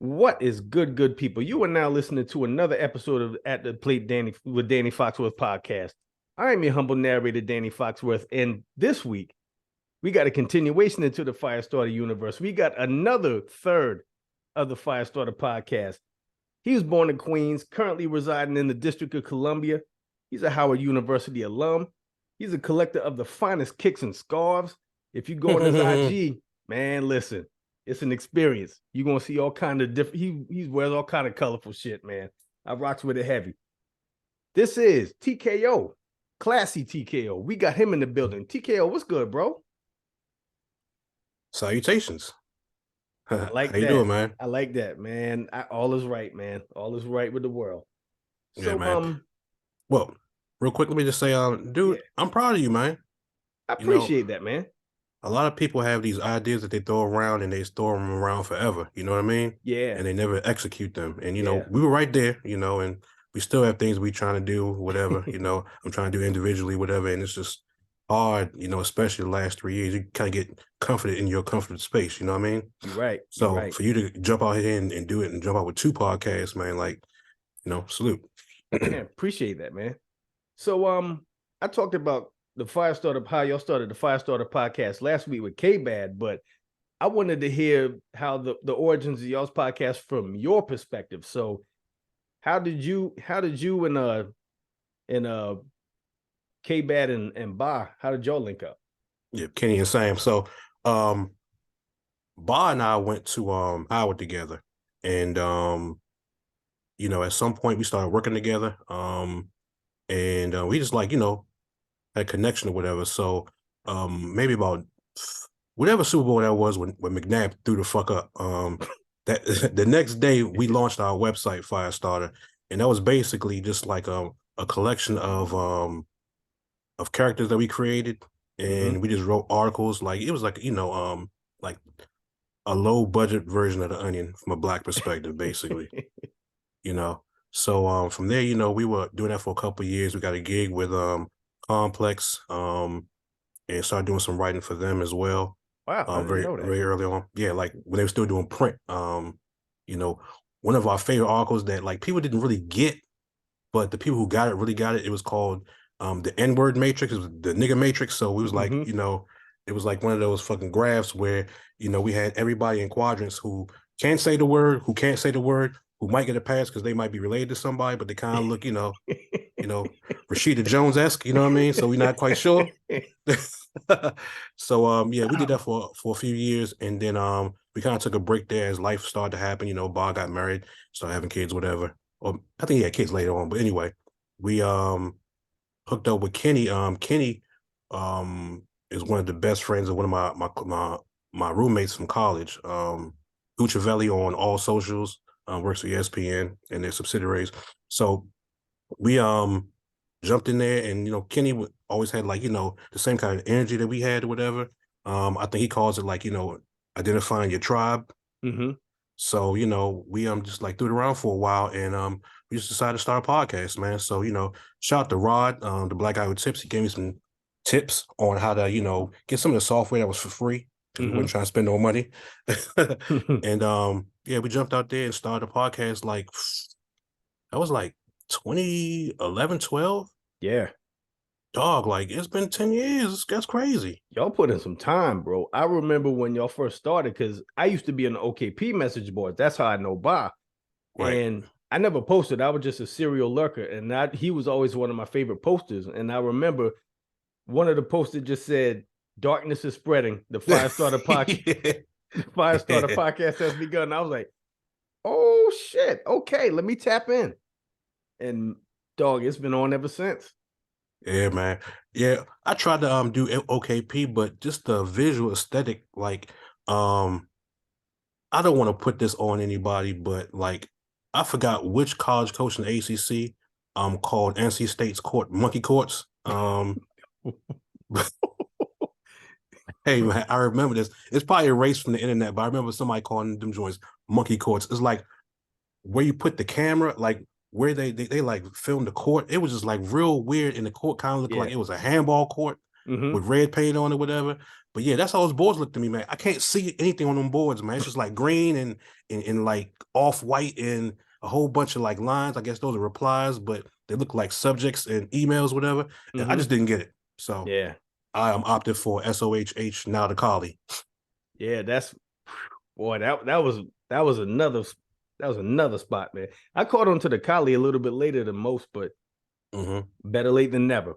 What is good people? You are now listening to another episode of At the Plate with Danny Foxworth podcast. I am your humble narrator, Danny Foxworth, and this week we got a continuation into the Fiyastarter universe. We got another third of the Fiyastarter podcast. He was born in Queens, currently residing in the District of Columbia. He's a Howard University alum. He's a collector of the finest kicks and scarves. If you go on his IG, man, listen. It's an experience. You're going to see all kind of different, he wears all kind of colorful shit, man. I rocks with it heavy. This is TKO, classy TKO. We got him in the building. TKO, what's good, bro? Salutations. I like How you doing, man? I like that, man. All is right, man. All is right with the world. So, yeah, man. Well, real quick, let me just say, dude, yeah. I'm proud of you, man. I appreciate that, man. A lot of people have these ideas that they throw around and they store them around forever. You know what I mean? Yeah. And they never execute them. And, you know, we were right there, you know, and we still have things we trying to do, whatever, you know, I'm trying to do individually, whatever. And it's just hard, you know, especially the last 3 years, you kind of get confident in your comfort space. You know what I mean? You're right. So for you to jump out here and do it and jump out with 2 podcasts, man, like, you know, salute. Yeah, appreciate that, man. So, I talked about the Fiyastarter, how y'all started the Fiyastarter podcast last week with KBadd, but I wanted to hear how the origins of y'all's podcast from your perspective. So how did you and KBadd and Ba, how did y'all link up? Yeah, Kenny and Sam. So Ba and I went to Howard together, and you know, at some point we started working together, and we just like, you know, had a connection or whatever. So maybe about whatever Super Bowl that was when McNabb threw the fuck up, that the next day we launched our website Fiyastarter, and that was basically just like a collection of characters that we created, and we just wrote articles. Like it was like, you know, like a low budget version of The Onion from a Black perspective, basically. You know, so from there, you know, we were doing that for a couple of years. We got a gig with Complex, and started doing some writing for them as well. Wow, very early on. Yeah, like when they were still doing print. You know, one of our favorite articles that like people didn't really get, but the people who got it really got it. It was called the N-word matrix. It was the nigga matrix. So we was like, you know, it was like one of those fucking graphs where, you know, we had everybody in quadrants who can say the word, who can't say the word, who might get a pass because they might be related to somebody, but they kind of look, you know, Rashida Jones-esque, you know what I mean? So we're not quite sure. So yeah, we did that for a few years, and then we kind of took a break there as life started to happen. You know, Bob got married, started having kids, whatever. Or I think he had kids later on, but anyway, we hooked up with Kenny. Kenny is one of the best friends of one of my roommates from college. Gucciavelli on all socials. Works for ESPN and their subsidiaries. So we jumped in there, and you know, Kenny always had like, you know, the same kind of energy that we had or whatever. I think he calls it like, you know, identifying your tribe. So, you know, we just like threw it around for a while, and we just decided to start a podcast, man. So, you know, shout out to Rod, the Black Guy with Tips. He gave me some tips on how to, you know, get some of the software that was for free. We weren't trying to spend no money. And yeah, we jumped out there and started a podcast. Like that was like 2011, 12. Yeah. Dog, like it's been 10 years. That's crazy. Y'all put in some time, bro. I remember when y'all first started, because I used to be on the OKP message board. That's how I know Ba. Right. And I never posted. I was just a serial lurker. And he was always one of my favorite posters. And I remember one of the posters just said, "Darkness is spreading. The Fiyastarter podcast, Fiyastarter podcast has begun." And I was like, "Oh shit! Okay, let me tap in." And dog, it's been on ever since. Yeah, man. Yeah, I tried to do OKP, but just the visual aesthetic, like I don't want to put this on anybody, but like I forgot which college coach in the ACC called NC State's court monkey courts. Hey man, I remember this. It's probably erased from the internet, but I remember somebody calling them joints monkey courts. It's like where you put the camera, like where they like filmed the court. It was just like real weird, and the court kind of looked like it was a handball court with red paint on it, whatever. But yeah, that's how those boards look to me, man. I can't see anything on them boards, man. It's just like green and like off white and a whole bunch of like lines. I guess those are replies, but they look like subjects and emails, whatever. And I just didn't get it. So Yeah. I am opted for SOHH now the Collie. Yeah, that's boy, that was another spot, man. I caught on to the Collie a little bit later than most, but better late than never.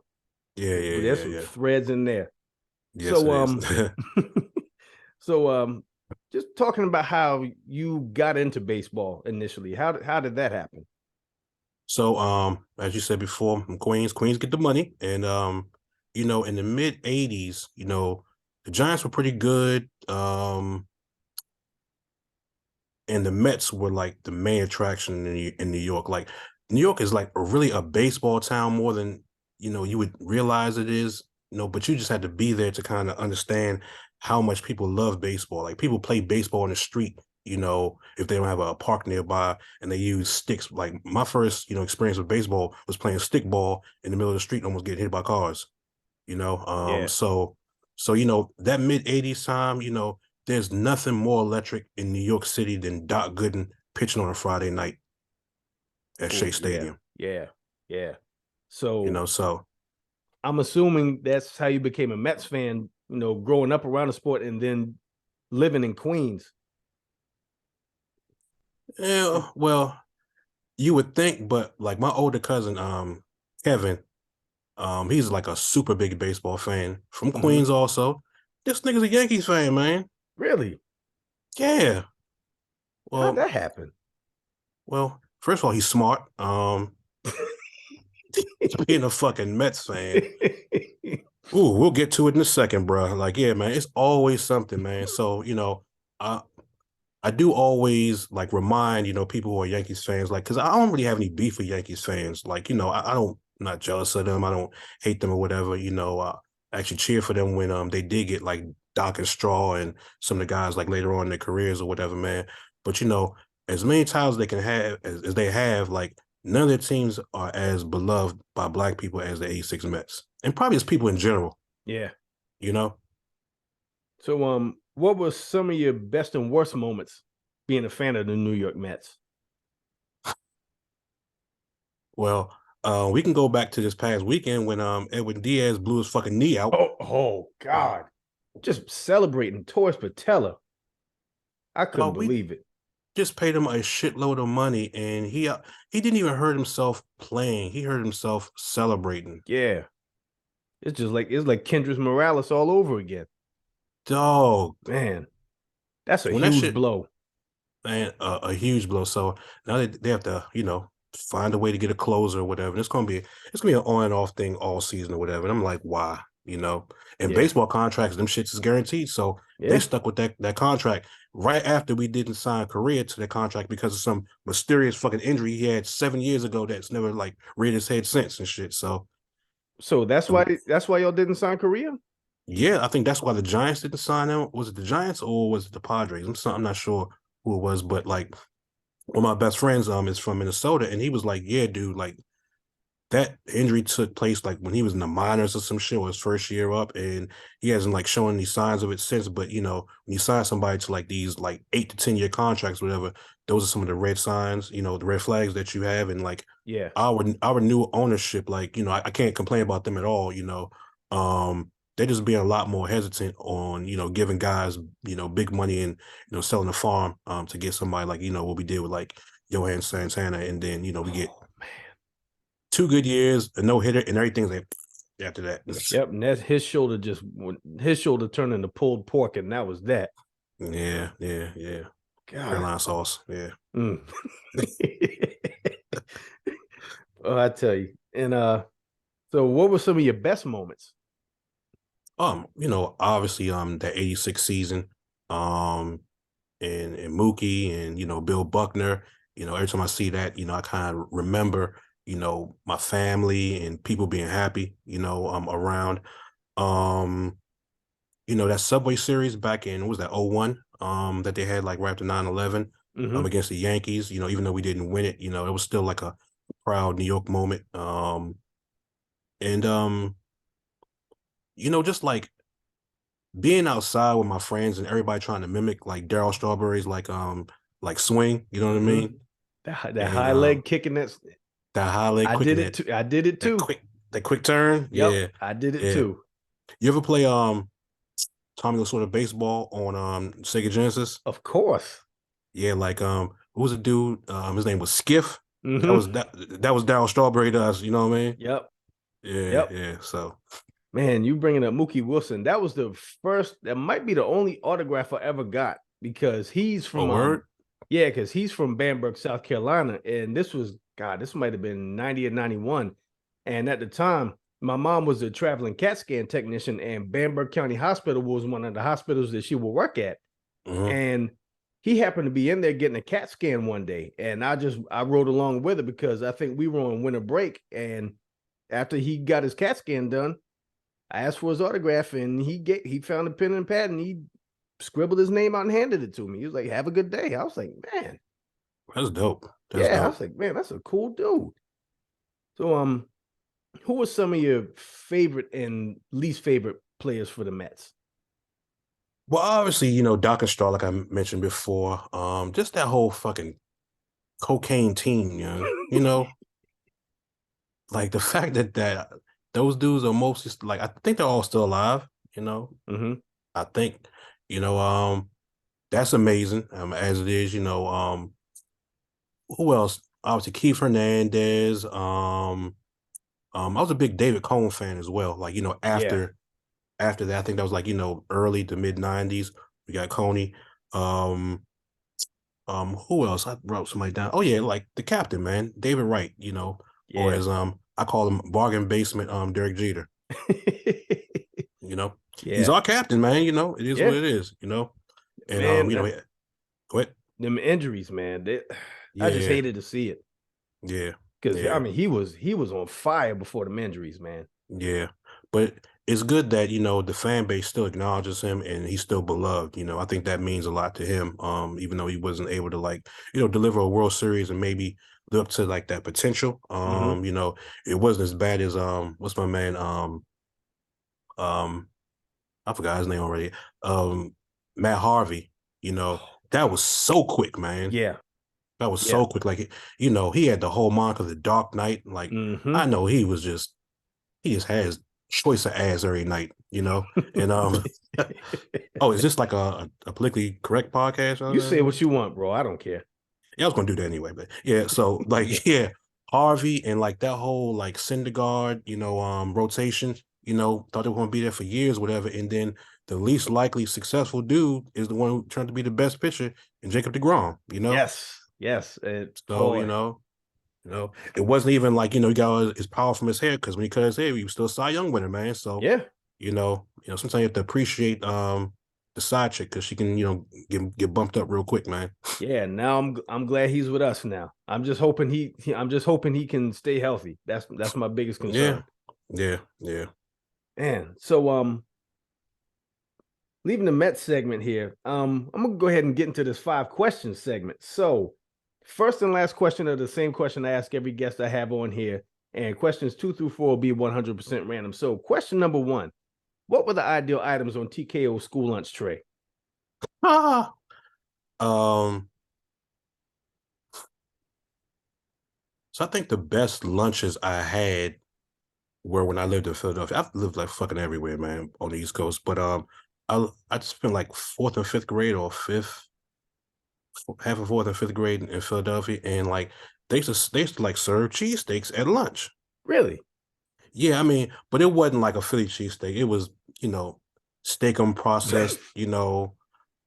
There's some threads in there. Yes, so it so just talking about how you got into baseball initially. How did that happen? So as you said before, from Queens get the money. And you know, in the mid 80s, you know, the Giants were pretty good. And the Mets were like the main attraction in New York. Like New York is like really a baseball town more than, you know, you would realize it is, you know, but you just had to be there to kind of understand how much people love baseball. Like people play baseball in the street, you know, if they don't have a park nearby, and they use sticks. Like my first, you know, experience with baseball was playing stickball in the middle of the street and almost getting hit by cars, you know. So you know, that mid 80s time, you know, there's nothing more electric in New York City than Doc Gooden pitching on a Friday night at Shea Stadium. Yeah. You So know, so I'm assuming that's how you became a Mets fan, you know, growing up around the sport and then living in Queens. yeah, well, you would think, but like my older cousin, Kevin, he's like a super big baseball fan from Queens also. This nigga's a Yankees fan, man. Really? Yeah. How'd Well, that happen? well, first of all, he's smart. Being a fucking Mets fan. Ooh, we'll get to it in a second, bro. Like, yeah, man, it's always something, man. So, you know, I do always like remind, you know, people who are Yankees fans, like, because I don't really have any beef with Yankees fans. Like, you know, I don't, I'm not jealous of them. I don't hate them or whatever. You know, I actually cheer for them when they did get like Doc and Straw and some of the guys like later on in their careers or whatever, man. But you know, as many titles they can have as they have, like none of their teams are as beloved by black people as the '86 Mets, and probably as people in general. Yeah. You know. So what was some of your best and worst moments being a fan of the New York Mets? Well, we can go back to this past weekend when Edwin Diaz blew his fucking knee out. Oh God. Just celebrating Torres Patella. I couldn't believe it. Just paid him a shitload of money, and he didn't even hurt himself playing. He hurt himself celebrating. Yeah. It's like Kendrys Morales all over again. Dog. Man, that's a huge blow. Man, a huge blow. So now they have to, you know, find a way to get a closer or whatever. And it's gonna be an on and off thing all season or whatever. And I'm like, why? You know, and baseball contracts, them shits is guaranteed. So they stuck with that contract right after we didn't sign Correa to that contract because of some mysterious fucking injury he had 7 years ago that's never like reared his head since and shit. So that's why y'all didn't sign Correa? Yeah, I think that's why the Giants didn't sign him. Was it the Giants or was it the Padres? I'm not sure who it was, but like one of my best friends is from Minnesota, and he was like, yeah, dude, like that injury took place like when he was in the minors or some shit, or his first year up, and he hasn't like shown any signs of it since. But you know, when you sign somebody to like these like 8 to 10 year contracts, whatever, those are some of the red signs, you know, the red flags that you have, and like our new ownership, like, you know, I can't complain about them at all, you know. They're just being a lot more hesitant on, you know, giving guys, you know, big money and, you know, selling the farm to get somebody like, you know, what we did with like Johan Santana, and then, you know, we get 2 good years, a no-hitter, and everything's like after that. Yep, and that's his shoulder turned into pulled pork, and that was that. Yeah. God. Carolina sauce, yeah. Oh, I tell you. And so what were some of your best moments? You know, obviously the 86 season, and Mookie and, you know, Bill Buckner, you know, every time I see that, you know, I kind of remember, you know, my family and people being happy, you know, around. You know, that Subway Series back in, what was that, 01, that they had like right after 9/11 against the Yankees, you know, even though we didn't win it, you know, it was still like a proud New York moment. And you know, just like being outside with my friends and everybody trying to mimic like Darryl Strawberry's like swing, you know what I mean? That And high leg kicking, that high leg I quick did and it too. I did it too. that quick turn. Yep, Yeah. I did it Yeah. too. You ever play Tommy Lasorda baseball on Sega Genesis? Of course. Yeah, like what was the dude? His name was Skiff. Mm-hmm. That was Darryl Strawberry to us, you know what I mean? Yep. Yeah, Yep. yeah. So Man, you bringing up Mookie Wilson. That was the first, that might be the only autograph I ever got because he's a from word. yeah, because he's from Bamberg, South Carolina. And this was, God, this might have been 90 or 91. And at the time, my mom was a traveling CAT scan technician, and Bamberg County Hospital was one of the hospitals that she would work at. Mm-hmm. And he happened to be in there getting a CAT scan one day. And I rode along with it because I think we were on winter break. And after he got his CAT scan done, I asked for his autograph, and he found a pen and pad, and he scribbled his name out and handed it to me. He was like, "Have a good day." I was like, "Man, That's dope. That's yeah." I dope. was like, "Man, that's a cool dude." So, who were some of your favorite and least favorite players for the Mets? Well, obviously, Doc and Straw, like I mentioned before, just that whole fucking cocaine team, like the fact that those dudes are mostly like I think they're all still alive, Mm-hmm. I think, that's amazing, as it is, who else? Obviously, Keith Hernandez. I was a big David Cohn fan as well. Like, Yeah. after that, I think that was like, early to mid 90s. We got Coney. Who else? I wrote somebody down. Oh, yeah, like the captain, man, David Wright, or Yeah. as I call him bargain basement Derek Jeter. You know, he's Yeah. our captain, man. It is what Yeah. it is, and Man, go ahead. them injuries, man. I just Yeah, hated to see it yeah, because I yeah. mean he was on fire before them injuries, man. Yeah, but it's good that the fan base still acknowledges him and he's still beloved. I think that means a lot to him. Even though he wasn't able to like deliver a World Series and maybe live up to like that potential. Mm-hmm. It wasn't as bad as what's my man um I forgot his name already. Matt Harvey. That was so quick, man. Yeah. That was Yeah. so quick. Like he had the whole moniker, the Dark Knight. Like Mm-hmm. I know he just has choice of ass every night, And oh, is this like a politically correct podcast? You say what you want, bro. I don't care. Yeah, I was gonna do that anyway, but yeah, so like yeah, Harvey and like that whole like Syndergaard, rotation, thought they were gonna be there for years, whatever, and then the least likely successful dude is the one who turned to be the best pitcher in Jacob deGrom. Yes. Yes. So, Boy. It wasn't even like, he got his power from his hair because when he cut his hair, he was still a Cy Young winner, man. So, Yeah. sometimes you have to appreciate the side chick because she can, get bumped up real quick, man. Yeah. Now I'm glad he's with us now. I'm just hoping I'm just hoping he can stay healthy. That's my biggest concern. Yeah. Yeah. Man. So leaving the Mets segment here, I'm gonna go ahead and get into this 5 questions segment. So, first and last question are the same question I ask every guest I have on here, and questions 2 through 4 will be 100% random. So, question number 1: what were the ideal items on TKO school lunch tray? Ah. So I think the best lunches I had were when I lived in Philadelphia. I've lived like fucking everywhere, man, on the East Coast. But I spent like fourth and fifth grade or half of fourth and fifth grade in Philadelphia, and like they used to like serve cheesesteaks at lunch. Really? Yeah, I mean, but it wasn't like a Philly cheesesteak. It was, steak processed,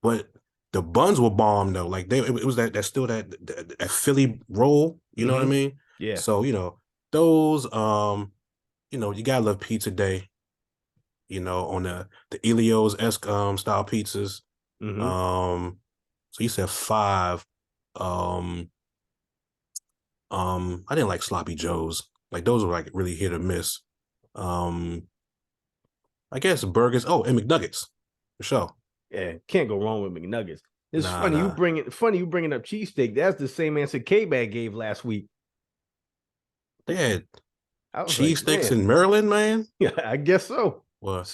but the buns were bomb though. Like it was that still that Philly roll, you know what I mean? Yeah. So, those you gotta love pizza day, on the Elio's esque style pizzas. Mm-hmm. So you said 5. I didn't like sloppy joes. Like those were like really hit or miss. I guess burgers. Oh, and McNuggets for sure. Yeah, can't go wrong with McNuggets. It's Nah, funny nah. you bringing up cheesesteak. That's the same answer KBadd gave last week. They had I was like, cheesesteaks man, in Maryland, man. yeah, I guess so. Well,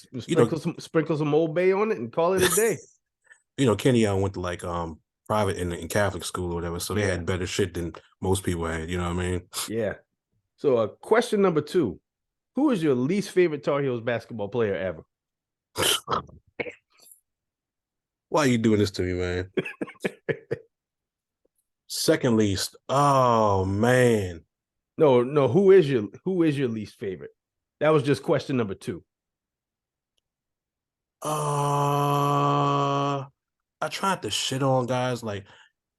Sprinkle some Old Bay on it and call it a day. Kenny went to like private in Catholic school or whatever, so they had better shit than most people had. You know what I mean? Yeah. So question number 2. Who is your least favorite Tar Heels basketball player ever? Why are you doing this to me, man? Second least. Oh man. No. Who is your least favorite? That was just question number 2. I tried to shit on guys. Like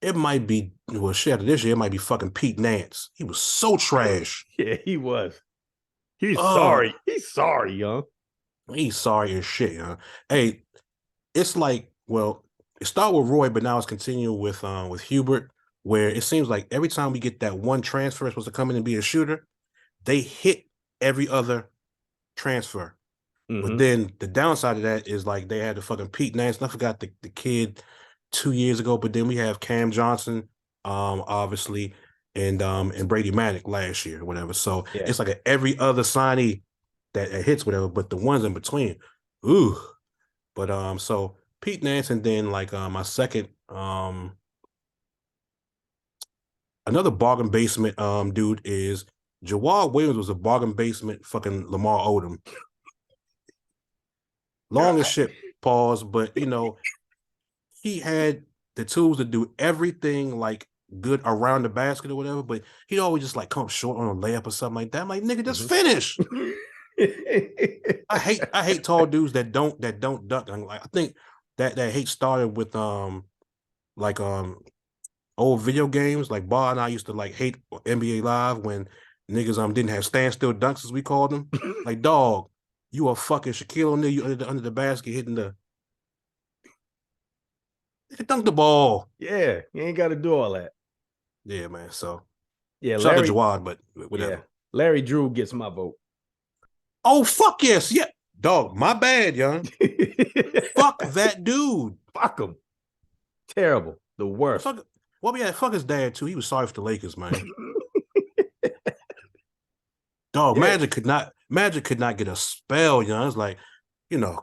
it might be shit after this year. It might be fucking Pete Nance. He was so trash. Yeah, he was. He's sorry. He's sorry, young. He's sorry as shit, young. Hey, it's like, well, it started with Roy, but now it's continuing with Hubert, where it seems like every time we get that one transfer supposed to come in and be a shooter, they hit every other transfer. Mm-hmm. But then the downside of that is like they had the fucking Pete Nance. And I forgot the kid 2 years ago, but then we have Cam Johnson, obviously, and Brady Manick last year, whatever. So it's like every other signee that hits whatever, but the ones in between, ooh. But so Pete Nance, and then like my second another bargain basement dude is Jawad Williams. Was a bargain basement fucking Lamar Odom. Long as shit, pause, but he had the tools to do everything like good around the basket or whatever, but he'd always just like come short on a layup or something like that. I'm like, nigga, just finish. I hate tall dudes that don't dunk. Like I think that hate started with old video games. Like Bar and I used to like hate NBA Live when niggas didn't have standstill dunks, as we called them. Like, dog, you are fucking Shaquille O'Neal, you under the basket hitting the dunk the ball. Yeah, you ain't got to do all that. Yeah, man. So yeah, shout out to Jawad, but whatever. Yeah, Larry Drew gets my vote. Oh, fuck yes. Yeah. Dog, my bad, young. Fuck that dude. Fuck him. Terrible. The worst. Fuck his dad, too. He was sorry for the Lakers, man. Dog, yeah. Magic could not get a spell, young. It's like,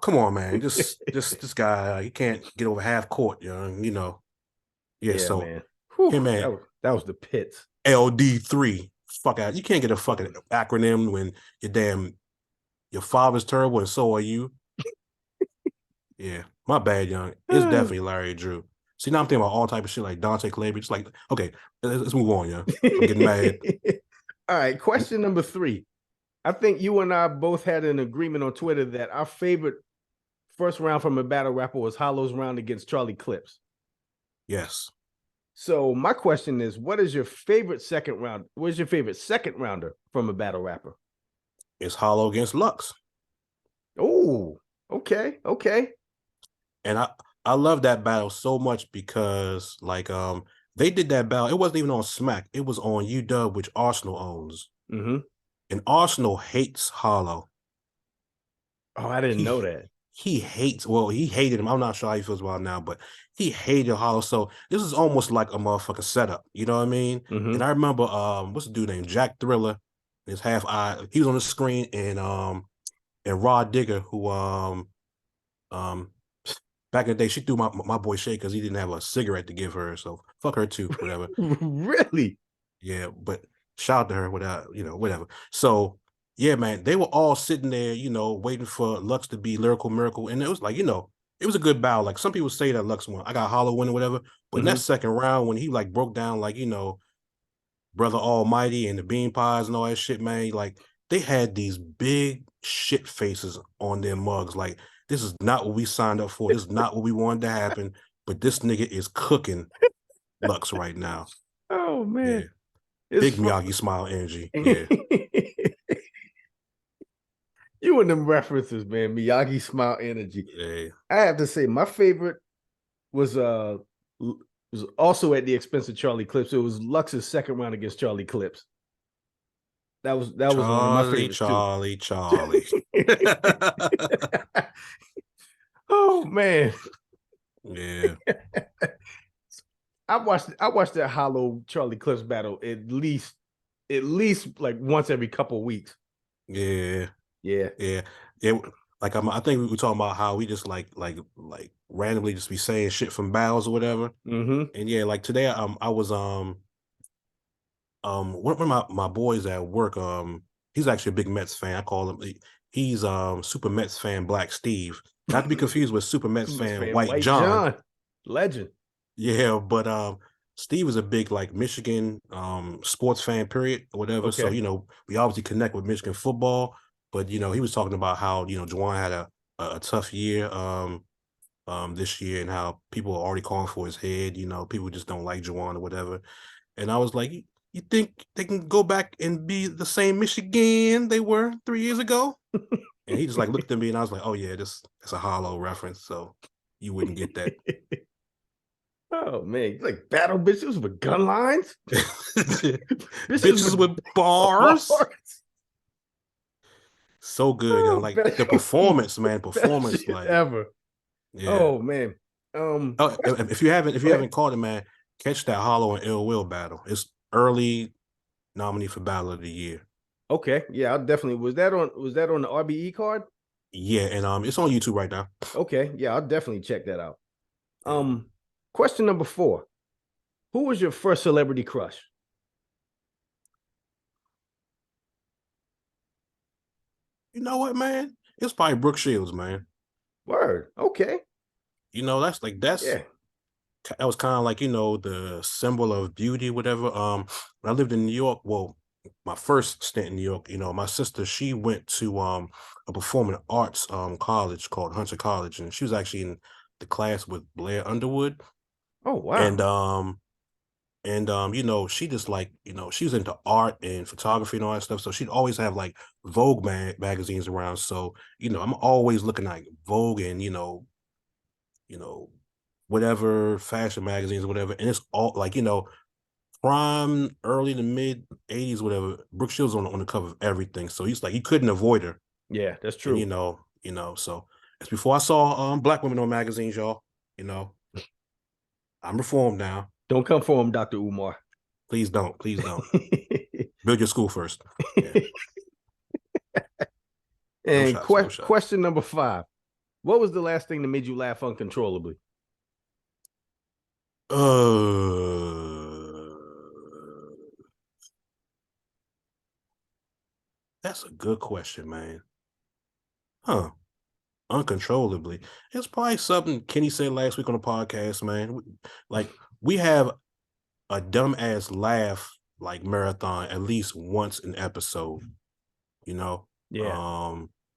come on, man. Just this guy, he can't get over half court, young, Yeah, so man. Whew, hey, man. That was the pits. LD3. Fuck out. You can't get a fucking acronym when your father's terrible and so are you. Yeah, my bad, young. It's definitely Larry Drew. See, now I'm thinking about all type of shit like Dante Calabria. Just like, okay, let's move on, young. I'm getting mad. All right, question number 3. I think you and I both had an agreement on Twitter that our favorite first round from a battle rapper was Hollow's round against Charlie Clips. Yes. So my question is, what is your favorite second round? What is your favorite second rounder from a battle rapper? It's Hollow against Lux. Oh, okay. And I love that battle so much because like they did that battle. It wasn't even on Smack. It was on UW, which Arsenal owns. Mm-hmm. And Arsenal hates Hollow. Oh, I didn't know that. He hated him. I'm not sure how he feels about it now, but he hated Hollow. So this is almost like a motherfucking setup. You know what I mean? Mm-hmm. And I remember what's the dude named Jack Thriller, his half eye. He was on the screen, and Rod Digger, who back in the day, she threw my boy Shay because he didn't have a cigarette to give her. So fuck her too, whatever. Really? Yeah, but shout out to her without, whatever. So yeah, man, they were all sitting there, waiting for Lux to be Lyrical Miracle. And it was like, it was a good battle. Like some people say that Lux won. I got Hollow win or whatever. But in that second round, when he like broke down, like, Brother Almighty and the Bean Pies and all that shit, man, like they had these big shit faces on their mugs. Like, this is not what we signed up for. This is not what we wanted to happen. But this nigga is cooking Lux right now. Oh, man. Yeah. Big Miyagi smile energy. Yeah. You and them references, man. Miyagi smile energy. Yeah. I have to say, my favorite was also at the expense of Charlie Clips. It was Lux's second round against Charlie Clips. That was one of my favorites Charlie. Oh man. Yeah. I watched that Hollow Charlie Clips battle at least like once every couple of weeks. Yeah. Yeah. Like I think we were talking about how we just like randomly just be saying shit from battles or whatever. Mm-hmm. And yeah, like today I was one of my boys at work, he's actually a big Mets fan. I call him he's Super Mets fan Black Steve. Not to be confused with Super Mets Mets fan fan White White John. John, legend. Yeah, but Steve is a big like Michigan sports fan, period, or whatever. So, Okay. you know, we obviously connect with Michigan football, but you know, he was talking about how, you know, Juwan had a tough year this year and how people are already calling for his head, you know, people just don't like Juwan or whatever. And I was like, you think they can go back and be the same Michigan they were 3 years ago? And he just like looked at me and I was like, oh yeah, that's a hollow reference, so you wouldn't get that. Oh man, like battle bitches with gun lines, Bitches with bars. So good, oh, like the performance, man. Best shit Like ever. yeah. Oh man. Oh, if you haven't caught it, man, catch that Hollow and Ill Will battle. It's early nominee for Battle of the Year. Okay, yeah, I'll definitely. Was that on the RBE card? Yeah, and it's on YouTube right now. Okay, yeah, I'll definitely check that out. Yeah. Question number 4. Who was your first celebrity crush? You know what, man? It's probably Brooke Shields, man. Word. Okay. You know, that's Yeah. that was kind of like, you know, the symbol of beauty, whatever. When I lived in New York, well, my first stint in New York, you know, my sister, she went to a performing arts college called Hunter College, and she was actually in the class with Blair Underwood. Oh wow. And you know, she just like, you know, she was into art and photography and all that stuff, so she'd always have like Vogue magazines around. So, you know, I'm always looking at Vogue and you know, whatever fashion magazines or whatever, and it's all like, you know, prime early to mid '80s, whatever. Brooke Shields on the cover of everything, so he's like he couldn't avoid her. Yeah, that's And true. so it's before I saw black women on magazines, y'all. You know, I'm reformed now. Don't come for him, Dr. Umar. Please don't, build your school first. Yeah, no And shots, no shots. question number 5. What was the last thing that made you laugh uncontrollably? That's a good question, man. Huh? Uncontrollably. It's probably something Kenny said last week on the podcast, man. Like we have a dumbass laugh like marathon at least once an episode, you know. Yeah.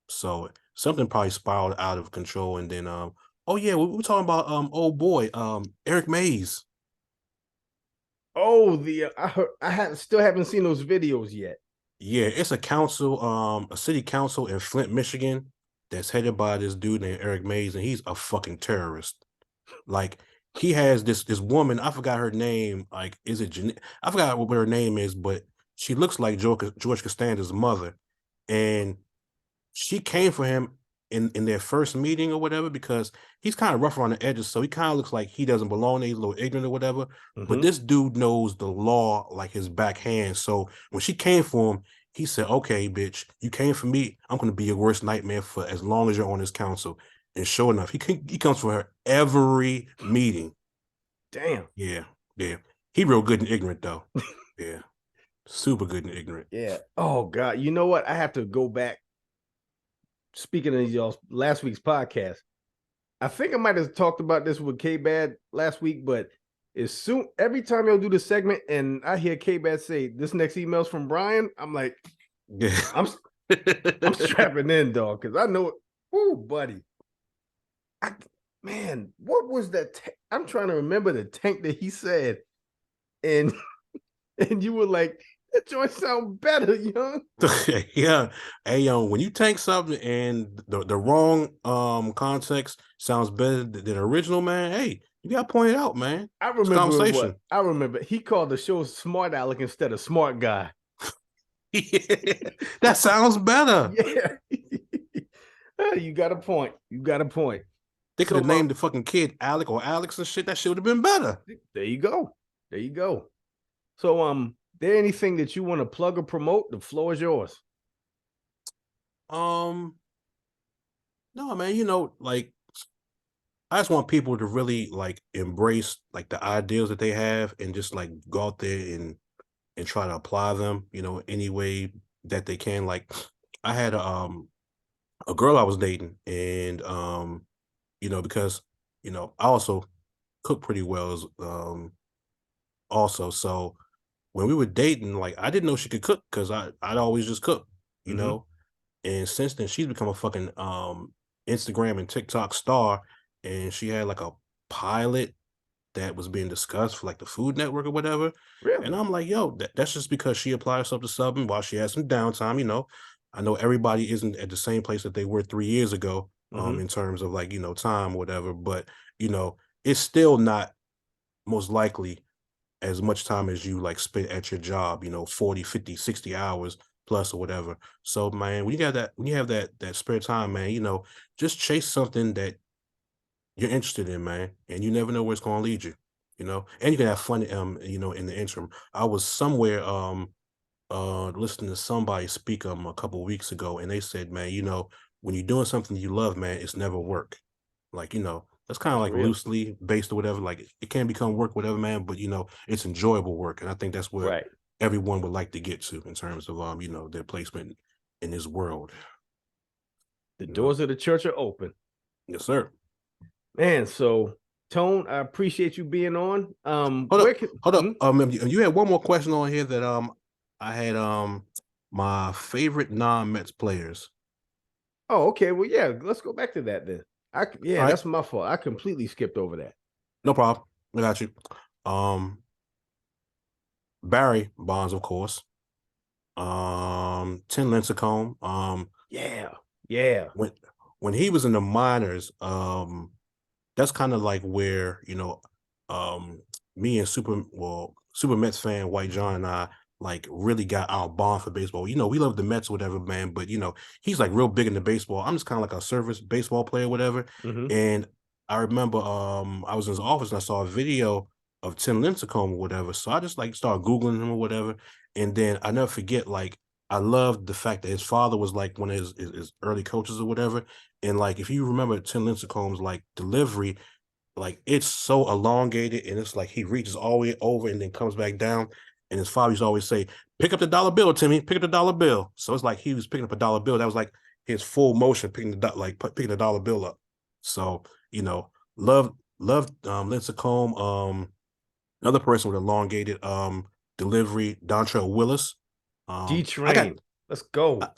So something probably spiraled out of control, and then oh yeah, we were talking about old boy Eric Mays. Oh, I still haven't seen those videos yet. Yeah, it's a city council in Flint, Michigan, that's headed by this dude named Eric Mays, and he's a fucking terrorist. Like he has this woman, I forgot her name. Like, is it I forgot what her name is, but she looks like George Costanza's mother, and she came for him in their first meeting or whatever because he's kind of rough around the edges, so he kind of looks like he doesn't belong there. He's a little ignorant or whatever. But this dude knows the law like his backhand. So when she came for him, he said, "Okay, bitch, you came for me. I'm going to be your worst nightmare for as long as you're on this council." And sure enough, he comes for her every meeting. Damn. Yeah, yeah. He real good and ignorant though. Yeah, super good and ignorant. Yeah. Oh God. You know what? I have to go back. Speaking of y'all last week's podcast, I think I might have talked about this with KBadd last week, but every time y'all do the segment and I hear KBadd say this next email's from Brian, I'm like, yeah, I'm strapping in, dog, because I know it. Ooh, buddy. Man, what was that? I'm trying to remember the tank that he said, and you were like, that joint sound better, young. Yeah. Hey, when you take something and the wrong context sounds better than original, man, hey, you gotta point it out, man. I It's a remember conversation. I remember he called the show Smart Alec instead of Smart Guy. Yeah, that sounds better. Yeah. You got a point. You got a point. They could have named the fucking kid Alec or Alex and shit. That shit would have been better. There you go. There you go. So there anything that you want to plug or promote? The floor is yours. No, man, you know, like I just want people to really like embrace like the ideals that they have and just like go out there and try to apply them, you know, any way that they can. Like I had a girl I was dating and you know, because, you know, I also cook pretty well as also. So when we were dating, like I didn't know she could cook because I'd always just cook, you Mm-hmm. know. And since then she's become a fucking Instagram and TikTok star and she had like a pilot that was being discussed for like the Food Network or whatever. And Really? I'm like, yo, that's just because she applied herself to something while she had some downtime, you know. I know everybody isn't at the same place that they were 3 years ago, Mm-hmm. in terms of like, you know, time, or whatever, but you know, it's still not most likely as much time as you like spend at your job, you know, 40, 50, 60 hours plus or whatever. So man, when you got that, when you have that spare time, man, you know, just chase something that you're interested in, man, and you never know where it's going to lead you, you know, and you can have fun, you know, in the interim. I was somewhere, listening to somebody speak, a couple of weeks ago, and they said, man, you know, when you're doing something you love, man, it's never work. Like, you know, that's kind of That's like real. loosely based or whatever. Like it can become work, whatever, man, but you know, it's enjoyable work. And I think that's where Right. everyone would like to get to in terms of, you know, their placement in this world, The you know. doors of the church are open. Yes, sir. Man, so Tone, I appreciate you being on. Hold Where up, can hold up. You had one more question on here that I had my favorite non-Mets players. Oh, okay. Well, yeah, let's go back to that then. All Yeah, right, that's my fault. I completely skipped over that. no problem. I got you. Um, Barry Bonds, of course. Tim Lincecum. Yeah. Yeah. When he was in the minors, that's kind of like where, you know, me and Super Mets fan White John and I like really got our bond for baseball. You know, we love the Mets, whatever, man, but you know, he's like real big into baseball. I'm just kind of like a service baseball player, whatever. Mm-hmm. And I remember I was in his office and I saw a video of Tim Lincecum or whatever. So I just like started Googling him or whatever. And then I never forget, like, I loved the fact that his father was like one of his early coaches or whatever. And like, if you remember Tim Lincecum's like delivery, like it's so elongated and it's like he reaches all the way over and then comes back down. And his father used to always say, "Pick up the dollar bill, Timmy. Pick up the dollar bill." So it's like he was picking up a dollar bill. That was like his full motion, picking the dollar bill up. So you know, loved Lincecum. Another person with elongated delivery, Dontrell Willis. D I got Train. Let's go. I,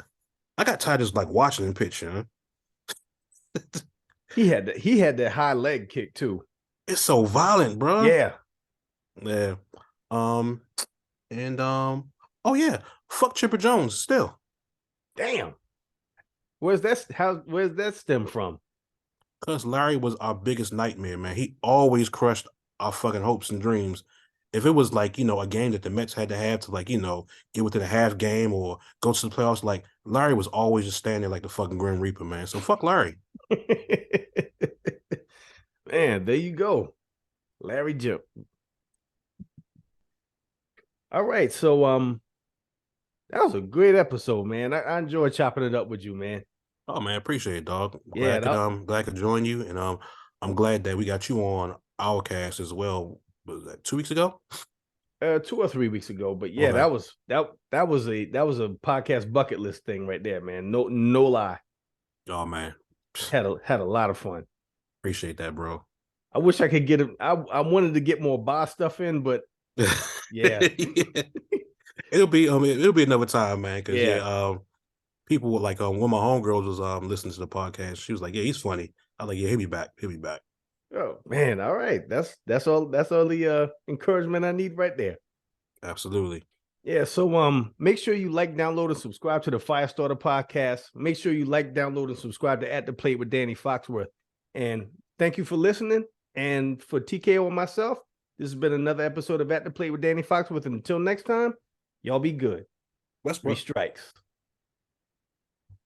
I got tired of just like watching him pitch. You know? He had that high leg kick too. It's so violent, bro. Yeah. Yeah. Um, and oh yeah, fuck Chipper Jones still. Damn. Where's that stem from? Cause Larry was our biggest nightmare, man. He always crushed our fucking hopes and dreams. If it was like, you know, a game that the Mets had to have to like, you know, get within a half game or go to the playoffs, like Larry was always just standing like the fucking Grim Reaper, man. So fuck Larry. Man, there you go. Larry Jim. All right. So that was a great episode, man. I enjoyed chopping it up with you, man. Oh man, appreciate it, dog. Yeah, Glad I could join you. And I'm glad that we got you on our cast as well. Was that 2 weeks ago? 2 or 3 weeks ago. But yeah, Okay. that was a podcast bucket list thing right there, man. No lie. Oh man. Had a lot of fun. Appreciate that, bro. I wish I could get it. I wanted to get more bar stuff in, but yeah, Yeah. It'll be another time, man. Cause yeah, yeah. people were like when my homegirls was listening to the podcast, she was like, yeah, he's funny. I was like, yeah, he'll be back. He'll be back. Oh man, all right. That's all the encouragement I need right there. Absolutely. Yeah, so make sure you like, download, and subscribe to the Fiyastarter Podcast. Make sure you like, download, and subscribe to At the Plate with Danny Foxworth. And thank you for listening. And for TKO and myself, this has been another episode of At the Plate with Danny Foxworth. And until next time, y'all be good. Westbrook. 3 strikes.